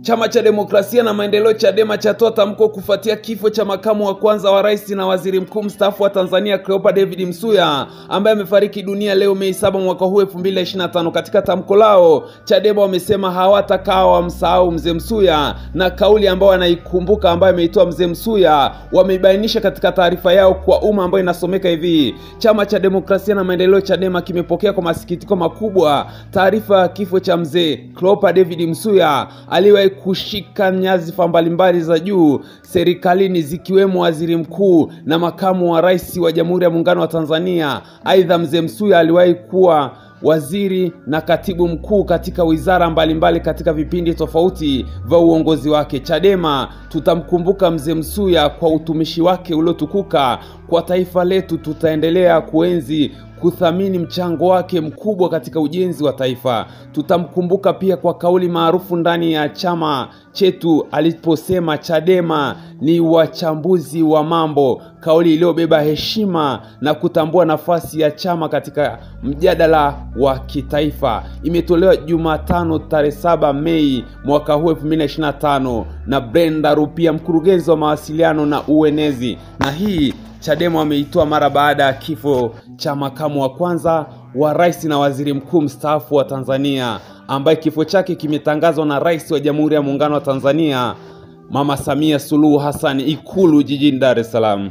Chama cha Demokrasia na Maendeleo Chadema chatoa tamko kufuatia kifo cha makamu wa kwanza wa rais na waziri mkuu mstaafu wa Tanzania Cleopa David Msuya ambaye amefariki dunia leo Mei 7 mwaka huu 2025. Katika tamko lao, Chadema wamesema hawatakaa wamsahau mzee Msuya, na kauli ambayo anaikumbuka ambayo ameitoa mzee Msuya wameibainisha katika taarifa yao kwa umma ambayo inasomeka hivi: Chama cha Demokrasia na Maendeleo Chadema kimepokea kwa masikitiko makubwa taarifa ya kifo cha mzee Cleopa David Msuya aliyewahi kushika nyadhifa mbalimbali za juu serikalini zikiwemo waziri mkuu na makamu wa rais wa Jamhuri ya Muungano wa Tanzania. Aidha, mzee Msuya aliwahi kuwa waziri na katibu mkuu katika wizara mbalimbali katika vipindi tofauti vya uongozi wake. Chadema tutamkumbuka mzee Msuya kwa utumishi wake uliotukuka kwa taifa letu. Tutaendelea kuenzi kuthamini mchango wake mkubwa katika ujenzi wa taifa. Tutamkumbuka pia kwa kauli maarufu ndani ya chama chetu aliposema Chadema ni wachambuzi wa mambo, kauli iliyobeba heshima na kutambua nafasi ya chama katika mjadala wa kitaifa. Imetolewa Jumatano tarehe 7 Mei mwaka huu 2025 na Brenda Rupia, mkurugenzi wa mawasiliano na uenezi. Na hii Chadema wameitoa mara baada ya kifo cha makamu wa kwanza wa rais na waziri mkuu mstaafu wa Tanzania, ambaye kifo chake kimetangazwa na rais wa Jamhuri ya Muungano wa Tanzania Mama Samia Suluhu Hassan Ikulu jijini Dar es Salaam.